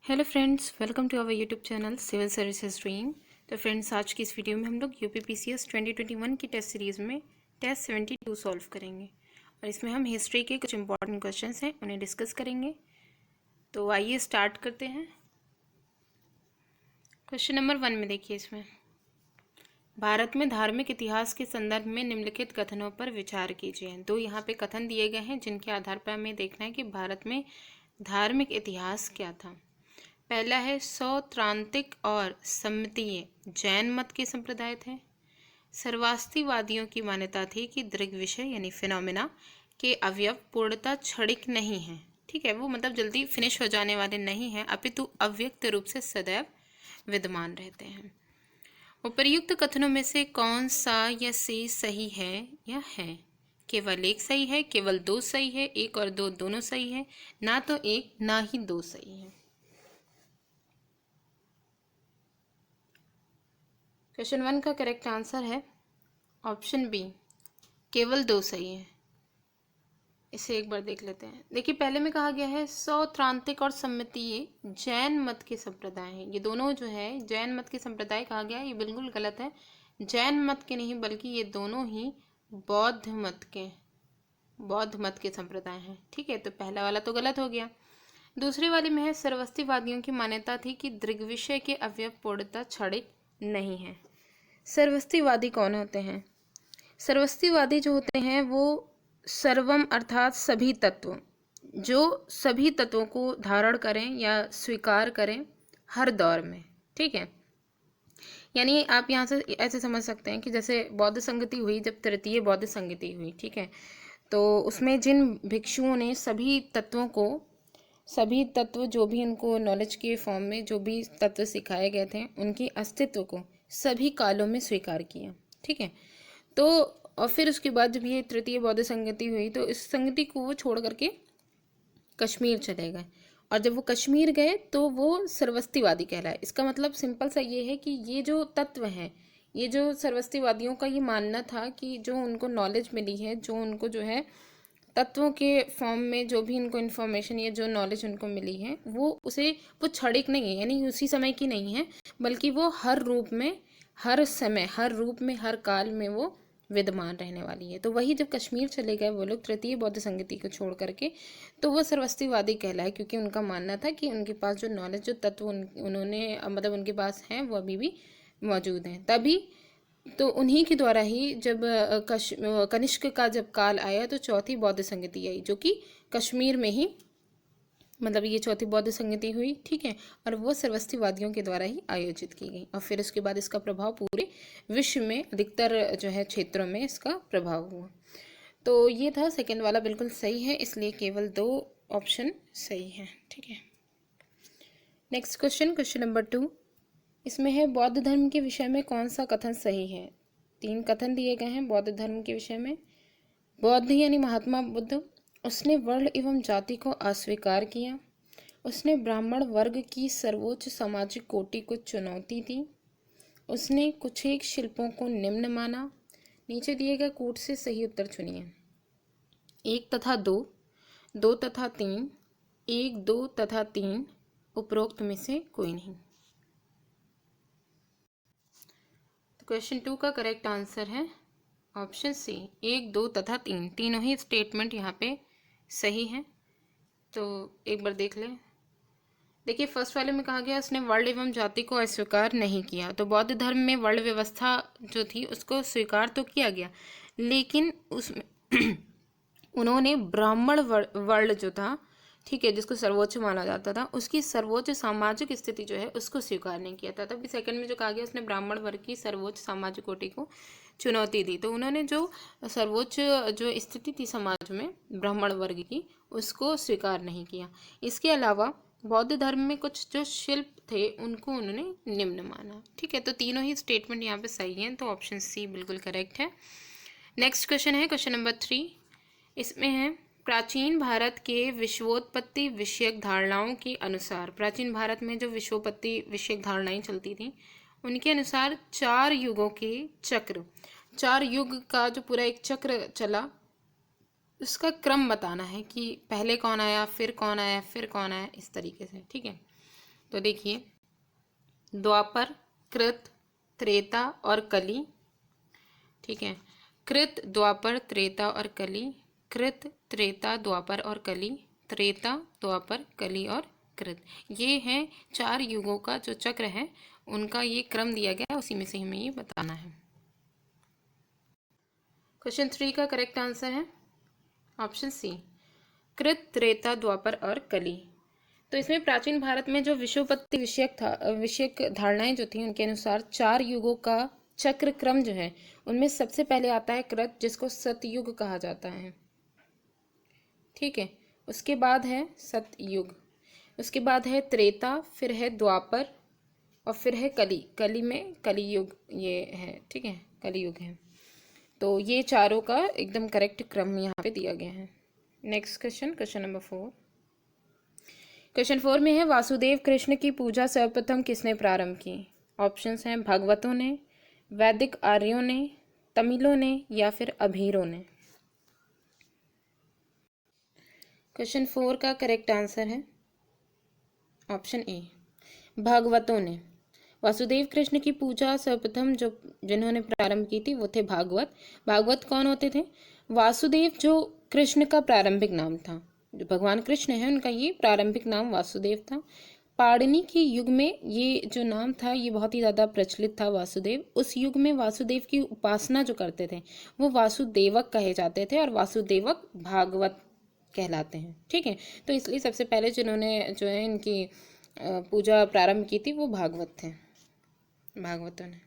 Hello friends, welcome to our YouTube channel civil services dream. तो friends, आज की इस वीडियो में हम लोग यूपीपीसीएस 2021 की टेस्ट सीरीज़ में टेस्ट 72 सॉल्व करेंगे और इसमें हम हिस्ट्री के कुछ इंपॉर्टेंट क्वेश्चंस हैं उन्हें डिस्कस करेंगे। तो आइए स्टार्ट करते हैं। क्वेश्चन नंबर 1 में देखिए, इसमें भारत में धार्मिक इतिहास के संदर्भ में निम्नलिखित कथनों पर विचार कीजिए। दो यहाँ पे कथन दिए गए हैं जिनके आधार पर हमें देखना है कि भारत में धार्मिक इतिहास क्या था। पहला है, सौत्रांतिक और सम्मितीय जैन मत के संप्रदाय थे। सर्वास्तिवादियों की मान्यता थी कि दृग्विषय यानी फिनोमिना के अवयव पूर्णतः क्षणिक नहीं हैं। ठीक है, वो मतलब जल्दी फिनिश हो जाने वाले नहीं हैं, अपितु अव्यक्त रूप से सदैव विद्यमान रहते हैं। उपर्युक्त कथनों में से कौन सा या से सही है या है? केवल एक सही है, केवल दो सही है, एक और दो दोनों सही है, ना तो एक ना ही दो सही है। क्वेश्चन 1 का करेक्ट आंसर है ऑप्शन बी, केवल दो सही है। इसे एक बार देख लेते हैं। देखिए, पहले में कहा गया है सौत्रांतिक और सम्मितीय जैन मत के संप्रदाय हैं। ये दोनों जो है जैन मत के संप्रदाय कहा गया है, ये बिल्कुल गलत है। जैन मत के नहीं बल्कि ये दोनों ही बौद्ध मत के संप्रदाय हैं। ठीक है, तो पहला वाला तो गलत हो गया। दूसरे वाले में है, सर्वस्तिवादियों की मान्यता थी कि दृग्विषय के अवयव पूर्णतः क्षणिक नहीं है। सर्वस्तिवादी कौन होते हैं? सर्वस्तिवादी जो होते हैं वो सर्वम अर्थात सभी तत्व, जो सभी तत्वों को धारण करें या स्वीकार करें हर दौर में। ठीक है, यानी आप यहाँ से ऐसे समझ सकते हैं कि जैसे बौद्ध संगति हुई, जब तृतीय बौद्ध संगति हुई, ठीक है, तो उसमें जिन भिक्षुओं ने सभी तत्व जो भी उनको नॉलेज के फॉर्म में जो भी तत्व सिखाए गए थे उनके अस्तित्व को सभी कालों में स्वीकार किया। ठीक है, तो और फिर उसके बाद जब ये तृतीय बौद्ध संगति हुई तो इस संगति को वो छोड़ करके कश्मीर चले गए, और जब वो कश्मीर गए तो वो सर्वस्तिवादी कहलाए। इसका मतलब सिंपल सा ये है कि ये जो तत्व हैं, ये जो सर्वस्तिवादियों का ये मानना था कि जो उनको नॉलेज मिली है, जो उनको जो है तत्वों के फॉर्म में जो भी इनको इन्फॉर्मेशन या जो नॉलेज उनको मिली है वो क्षणिक नहीं है, यानी उसी समय की नहीं है, बल्कि वो हर रूप में, हर समय, हर रूप में, हर काल में वो विद्यमान रहने वाली है। तो वही जब कश्मीर चले गए वो लोग तृतीय बौद्ध संगति को छोड़ करके, तो वो सर्वस्तिवादी कहलाए, क्योंकि उनका मानना था कि उनके पास जो नॉलेज, जो तत्व उन्होंने मतलब उनके पास हैं वो अभी भी मौजूद हैं। तभी तो उन्हीं के द्वारा ही जब कनिष्क का जब काल आया तो चौथी बौद्ध संगति आई, जो कि कश्मीर में ही, मतलब ये चौथी बौद्ध संगति हुई। ठीक है, और वो सर्वस्तिवादियों के द्वारा ही आयोजित की गई, और फिर उसके बाद इसका प्रभाव पूरे विश्व में अधिकतर जो है क्षेत्रों में इसका प्रभाव हुआ। तो ये था सेकेंड वाला, बिल्कुल सही है, इसलिए केवल दो ऑप्शन सही है। ठीक है, नेक्स्ट क्वेश्चन, क्वेश्चन नंबर 2। इसमें है, बौद्ध धर्म के विषय में कौन सा कथन सही है? 3 कथन दिए गए हैं बौद्ध धर्म के विषय में। बौद्ध यानी महात्मा बुद्ध, उसने वर्ण एवं जाति को अस्वीकार किया। उसने ब्राह्मण वर्ग की सर्वोच्च सामाजिक कोटि को चुनौती दी। उसने कुछ एक शिल्पों को निम्न माना। नीचे दिए गए कूट से सही उत्तर चुनिए। 1 तथा 2, 2 तथा 3, 1, 2 तथा 3, उपरोक्त में से कोई नहीं। क्वेश्चन 2 का करेक्ट आंसर है ऑप्शन सी, 1, 2 तथा 3, तीनों ही स्टेटमेंट यहाँ पे सही है। तो एक बार देख लें। देखिए, फर्स्ट वाले में कहा गया उसने वर्ण एवं जाति को अस्वीकार नहीं किया, तो बौद्ध धर्म में वर्ण व्यवस्था जो थी उसको स्वीकार तो किया गया, लेकिन उसमें उन्होंने ब्राह्मण वर्ण जो था, ठीक है, जिसको सर्वोच्च माना जाता था, उसकी सर्वोच्च सामाजिक स्थिति जो है उसको स्वीकार नहीं किया था। तभी सेकंड में जो कहा गया उसने ब्राह्मण वर्ग की सर्वोच्च सामाजिक कोटि को चुनौती दी, तो उन्होंने जो सर्वोच्च जो स्थिति थी समाज में ब्राह्मण वर्ग की, उसको स्वीकार नहीं किया। इसके अलावा बौद्ध धर्म में कुछ जो शिल्प थे उनको उन्होंने निम्न माना। ठीक है, तो तीनों ही स्टेटमेंट यहाँ पे सही हैं, तो ऑप्शन सी बिल्कुल करेक्ट है। नेक्स्ट क्वेश्चन है क्वेश्चन नंबर 3। इसमें है, प्राचीन भारत के विश्वोत्पत्ति विषयक धारणाओं के अनुसार, प्राचीन भारत में जो विश्वोत्पत्ति विषयक धारणाएं चलती थीं उनके अनुसार 4 युगों के चक्र, 4 युग का जो पूरा एक चक्र चला, उसका क्रम बताना है कि पहले कौन आया, फिर कौन आया, फिर कौन आया, इस तरीके से। ठीक है, तो देखिए, द्वापर, कृत, त्रेता और कली। ठीक है, कृत, द्वापर, त्रेता और कली, कृत, त्रेता, द्वापर और कली, त्रेता, द्वापर, कली और कृत। ये है 4 युगों का जो चक्र है, उनका ये क्रम दिया गया है, उसी में से हमें ये बताना है। क्वेश्चन 3 का करेक्ट आंसर है ऑप्शन सी, कृत, त्रेता, द्वापर और कली। तो इसमें प्राचीन भारत में जो विषुवपत्ति विषयक धारणाएं जो थी, उनके अनुसार 4 युगों का चक्र क्रम जो है, उनमें सबसे पहले आता है कृत, जिसको सतयुग कहा जाता है। ठीक है, उसके बाद है सतयुग, उसके बाद है त्रेता, फिर है द्वापर और फिर है कली। कली में कलियुग ये है। ठीक है, कलियुग है। तो ये चारों का एकदम करेक्ट क्रम यहाँ पे दिया गया है। Next question, question number 4। Question 4 में है, वासुदेव कृष्ण की पूजा सर्वप्रथम किसने प्रारंभ की? ऑप्शंस हैं भागवतों ने, वैदिक आर्यों ने, तमिलों ने या फिर अभीरों ने। क्वेश्चन 4 का करेक्ट आंसर है ऑप्शन ए, भागवतों ने। वासुदेव कृष्ण की पूजा सर्वप्रथम जिन्होंने प्रारंभ की थी वो थे भागवत। भागवत कौन होते थे? वासुदेव जो कृष्ण का प्रारंभिक नाम था, जो भगवान कृष्ण है उनका ये प्रारंभिक नाम वासुदेव था। पाणिनि के युग में ये जो नाम था ये बहुत ही ज़्यादा प्रचलित था वासुदेव। उस युग में वासुदेव की उपासना जो करते थे वो वासुदेवक कहे जाते थे और वासुदेवक भागवत कहलाते हैं। ठीक है, तो इसलिए सबसे पहले जिन्होंने जो है इनकी पूजा प्रारंभ की थी वो भागवत थे, भागवतों ने।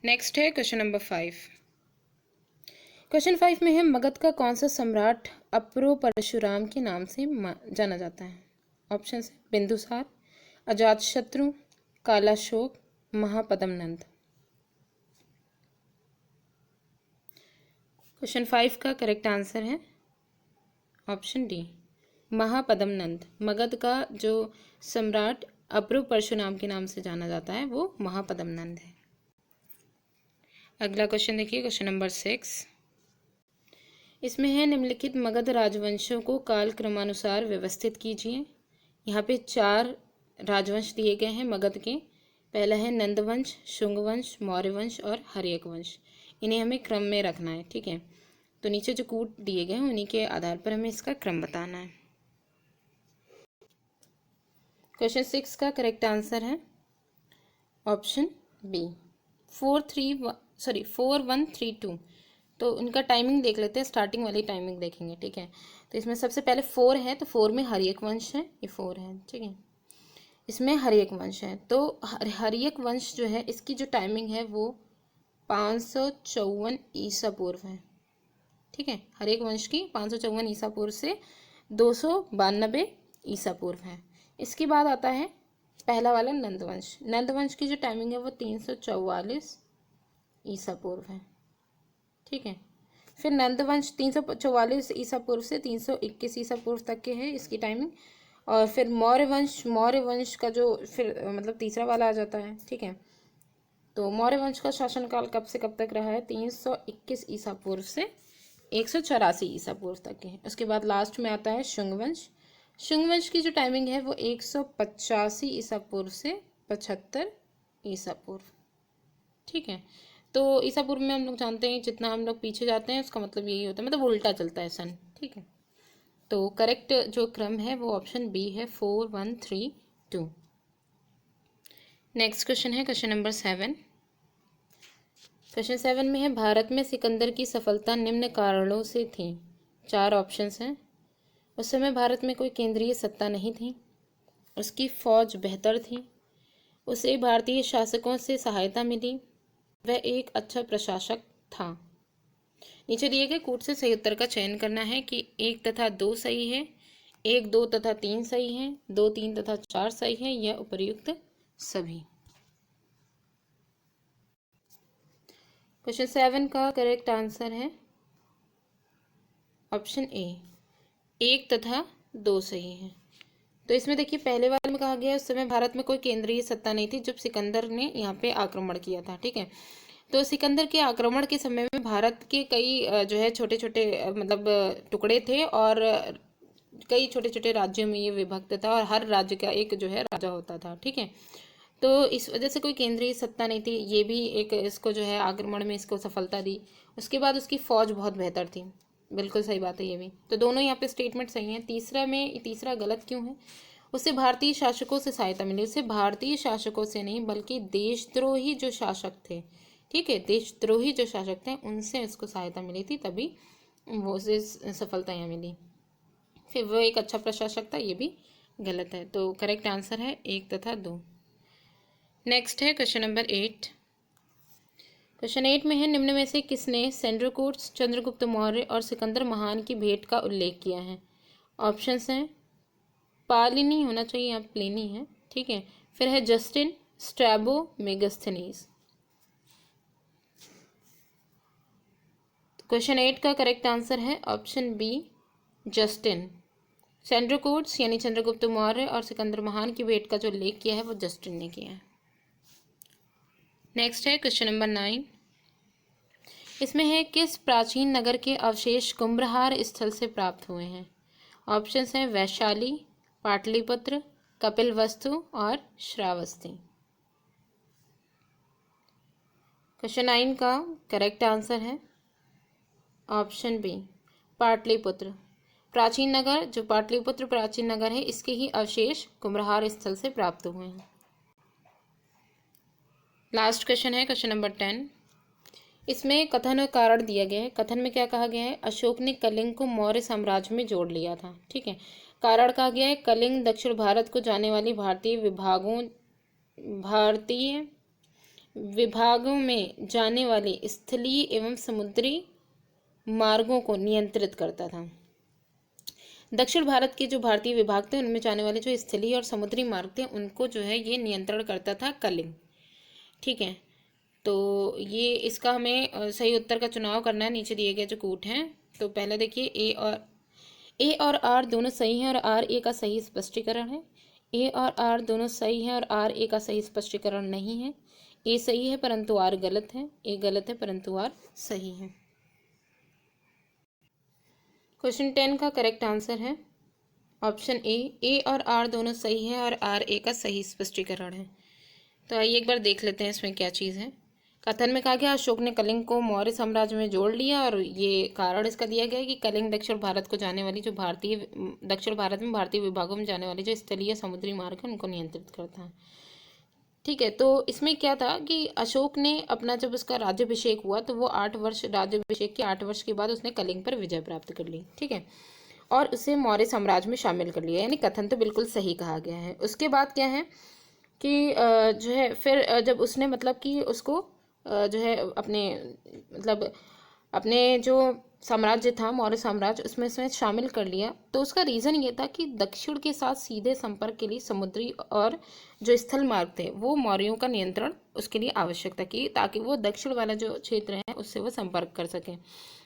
नेक्स्ट है क्वेश्चन नंबर 5। क्वेश्चन 5 में है, मगध का कौन सा सम्राट अप्रो परशुराम के नाम से जाना जाता है? ऑप्शन है बिंदुसार, अजातशत्रु, कालाशोक, महापद्म नंद। क्वेश्चन 5 का करेक्ट आंसर है ऑप्शन डी, महापद्म नंद। मगध का जो सम्राट अप्रो परशुराम के नाम से जाना जाता है वो महापद्म नंद है। अगला क्वेश्चन देखिए, क्वेश्चन नंबर 6। इसमें है, निम्नलिखित मगध राजवंशों को काल क्रमानुसार व्यवस्थित कीजिए। यहाँ पे 4 राजवंश दिए गए हैं मगध के। पहला है नंदवंश, शुंगवंश, मौर्यवंश और हर्यक वंश। इन्हें हमें क्रम में रखना है। ठीक है, तो नीचे जो कूट दिए गए हैं उन्हीं के आधार पर हमें इसका क्रम बताना है। क्वेश्चन 6 का करेक्ट आंसर है ऑप्शन बी, 4132। तो उनका टाइमिंग देख लेते हैं, स्टार्टिंग वाली टाइमिंग देखेंगे। ठीक है, तो इसमें सबसे पहले 4 है, तो 4 में हर्यक वंश है, ये 4 है। ठीक है, इसमें हर्यक वंश है, तो हर्यक वंश जो है इसकी जो टाइमिंग है वो 554 ईसा पूर्व है। ठीक है, हर्यक वंश की 554 ईसा पूर्व से 292 ईसा पूर्व है। इसके बाद आता है पहला वाला नंदवंश। नंदवंश की जो टाइमिंग है वो 344 ईसा पूर्व है। ठीक है, फिर नंदवंश 344 ईसा पूर्व से 321 ईसा पूर्व तक के है इसकी टाइमिंग। और फिर मौर्य वंश का जो फिर मतलब तीसरा वाला आ जाता है। ठीक है, तो मौर्य वंश का शासनकाल कब से कब तक रहा है? 321 ईसा पूर्व से 184 ईसा पूर्व तक के है। उसके बाद लास्ट में आता है शुंगवंश। शुंगवंश की जो टाइमिंग है वो 185 ईसा पूर्व से 75 ईसा पूर्व। ठीक है, तो ईसा पूर्व में हम लोग जानते हैं जितना हम लोग पीछे जाते हैं उसका मतलब यही होता है, मतलब उल्टा चलता है सन। ठीक है, तो करेक्ट जो क्रम है वो ऑप्शन बी है, 4132। नेक्स्ट क्वेश्चन है क्वेश्चन नंबर 7। क्वेश्चन 7 में है, भारत में सिकंदर की सफलता निम्न कारणों से थी। 4 ऑप्शंस हैं। उस समय भारत में कोई केंद्रीय सत्ता नहीं थी, उसकी फौज बेहतर थी, उसे भारतीय शासकों से सहायता मिली, वह एक अच्छा प्रशासक था। नीचे दिए गए कूट से सही उत्तर का चयन करना है कि 1 तथा 2 सही है, 1, 2 तथा 3 सही है, 2, 3 तथा 4 सही है, या उपर्युक्त सभी। क्वेश्चन 7 का करेक्ट आंसर है ऑप्शन ए, 1 तथा 2 सही है। तो इसमें देखिए पहले वाले में कहा गया उस समय भारत में कोई केंद्रीय सत्ता नहीं थी जब सिकंदर ने यहाँ पे आक्रमण किया था। ठीक है, तो सिकंदर के आक्रमण के समय में भारत के कई जो है छोटे छोटे मतलब टुकड़े थे, और कई छोटे छोटे राज्यों में ये विभक्त था और हर राज्य का एक जो है राजा होता था। ठीक है, तो इस वजह से कोई केंद्रीय सत्ता नहीं थी। ये भी एक इसको जो है आक्रमण में इसको सफलता दी। उसके बाद उसकी फौज बहुत बेहतर थी। बिल्कुल सही बात है ये भी। तो दोनों यहाँ पे स्टेटमेंट सही हैं। तीसरा गलत क्यों है? उसे भारतीय शासकों से सहायता मिली। उसे भारतीय शासकों से नहीं बल्कि देशद्रोही जो शासक थे, ठीक है, देशद्रोही जो शासक थे उनसे उसको सहायता मिली थी, तभी वो उसे सफलता यहाँ मिली। फिर वो एक अच्छा प्रशासक था, ये भी गलत है। तो करेक्ट आंसर है 1 तथा 2। नेक्स्ट है क्वेश्चन नंबर 8। क्वेश्चन 8 में है, निम्न में से किसने सेंड्रोकूट्स, चंद्रगुप्त मौर्य और सिकंदर महान की भेंट का उल्लेख किया है? ऑप्शंस हैं, पालिनी होना चाहिए, यहाँ प्लेनी है। ठीक है, फिर है जस्टिन, स्ट्रैबो, मेगास्थनीज। क्वेश्चन 8 का करेक्ट आंसर है ऑप्शन बी, जस्टिन। सेंड्रोकूट्स यानी चंद्रगुप्त मौर्य और सिकंदर महान की भेंट का जो उल्लेख किया है वो जस्टिन ने किया है। नेक्स्ट है क्वेश्चन नंबर 9। इसमें है, किस प्राचीन नगर के अवशेष कुम्भलहार स्थल से प्राप्त हुए हैं? ऑप्शंस हैं, वैशाली, पाटलिपुत्र, कपिलवस्तु और श्रावस्ती। क्वेश्चन 9 का करेक्ट आंसर है ऑप्शन बी, पाटलिपुत्र। प्राचीन नगर जो पाटलिपुत्र प्राचीन नगर है, इसके ही अवशेष कुम्भलहार स्थल से प्राप्त हुए हैं। लास्ट क्वेश्चन है क्वेश्चन नंबर 10। इसमें कथन और कारण दिया गया है। कथन में क्या कहा गया है? अशोक ने कलिंग को मौर्य साम्राज्य में जोड़ लिया था। ठीक है, कारण कहा गया है, कलिंग दक्षिण भारत को जाने वाली भारतीय विभागों में जाने वाले स्थलीय एवं समुद्री मार्गों को नियंत्रित करता था। दक्षिण भारत के जो भारतीय विभाग थे उनमें जाने वाले जो स्थलीय और समुद्री मार्ग थे उनको जो है ये नियंत्रण करता था कलिंग। ठीक है, तो ये इसका हमें सही उत्तर का चुनाव करना है। नीचे दिए गए जो कूट हैं, तो पहले देखिए ए और आर दोनों सही हैं और आर ए का सही स्पष्टीकरण है। ए और आर दोनों सही हैं और आर ए का सही स्पष्टीकरण नहीं है। ए सही है परंतु आर गलत है, ए गलत है परंतु आर सही है। क्वेश्चन 10 का करेक्ट आंसर है ऑप्शन ए और आर दोनों सही है और आर ए का सही स्पष्टीकरण है। तो आइए एक बार देख लेते हैं इसमें क्या चीज़ है। कथन में कहा गया अशोक ने कलिंग को मौर्य साम्राज्य में जोड़ लिया और ये कारण इसका दिया गया है कि कलिंग दक्षिण भारत को जाने वाली जो दक्षिण भारत में भारतीय विभागों में जाने वाली जो स्थलीय समुद्री मार्ग है उनको नियंत्रित करता है। ठीक है, तो इसमें क्या था कि अशोक ने अपना जब उसका राज्याभिषेक हुआ तो वो 8 वर्ष राज्याभिषेक के 8 वर्ष के बाद उसने कलिंग पर विजय प्राप्त कर ली। ठीक है, और उसे मौर्य साम्राज्य में शामिल कर लिया, यानी कथन तो बिल्कुल सही कहा गया है। उसके बाद क्या है कि जो है फिर जब उसने मतलब कि उसको जो है अपने जो साम्राज्य था मौर्य साम्राज्य उसमें उसने शामिल कर लिया, तो उसका रीज़न ये था कि दक्षिण के साथ सीधे संपर्क के लिए समुद्री और जो स्थल मार्ग थे वो मौर्यों का नियंत्रण उसके लिए आवश्यक था कि ताकि वो दक्षिण वाला जो क्षेत्र है उससे वो संपर्क कर सकें।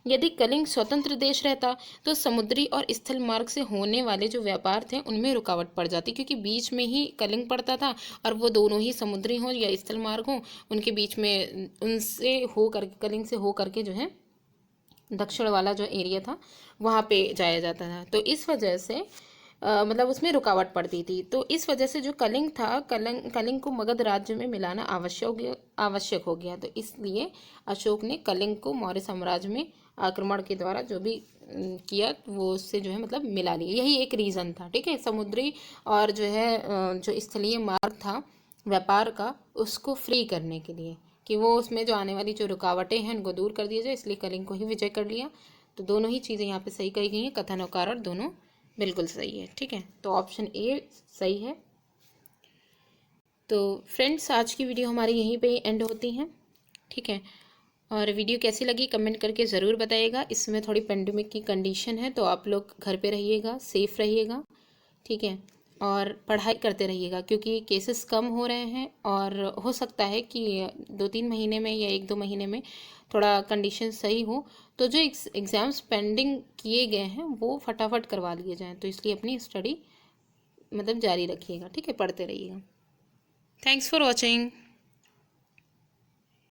यदि कलिंग स्वतंत्र देश रहता तो समुद्री और स्थल मार्ग से होने वाले जो व्यापार थे उनमें रुकावट पड़ जाती, क्योंकि बीच में ही कलिंग पड़ता था और वो दोनों ही समुद्री हों या स्थल मार्ग हों उनके बीच में उनसे हो करके कलिंग से हो करके जो है दक्षिण वाला जो एरिया था वहाँ पे जाया जाता था। तो इस वजह से मतलब उसमें रुकावट पड़ती थी। तो इस वजह से जो कलिंग था कलिंग को मगध राज्य में मिलाना आवश्यक हो गया। तो इसलिए अशोक ने कलिंग को मौर्य साम्राज्य में आक्रमण के द्वारा जो भी किया वो उससे जो है मतलब मिला लिया, यही एक रीज़न था। ठीक है, समुद्री और जो है जो स्थलीय मार्ग था व्यापार का उसको फ्री करने के लिए कि वो उसमें जो आने वाली जो रुकावटें हैं उनको दूर कर दिया जाए, इसलिए कलिंग को ही विजय कर लिया। तो दोनों ही चीज़ें यहाँ पे सही कही गई हैं, कथन और कारण दोनों बिल्कुल सही है। ठीक है, तो ऑप्शन ए सही है। तो फ्रेंड्स आज की वीडियो हमारी यहीं पे एंड होती है। ठीक है, और वीडियो कैसी लगी कमेंट करके ज़रूर बताइएगा। इसमें थोड़ी पेंडेमिक की कंडीशन है तो आप लोग घर पे रहिएगा, सेफ़ रहिएगा। ठीक है, और पढ़ाई करते रहिएगा क्योंकि केसेस कम हो रहे हैं और हो सकता है कि 2-3 महीने में या 1-2 महीने में थोड़ा कंडीशन सही हो तो जो एग्ज़ाम्स पेंडिंग किए गए हैं वो फटाफट करवा लिए जाएं। तो इसलिए अपनी स्टडी मतलब जारी रखिएगा। ठीक है, पढ़ते रहिएगा। Thanks for watching.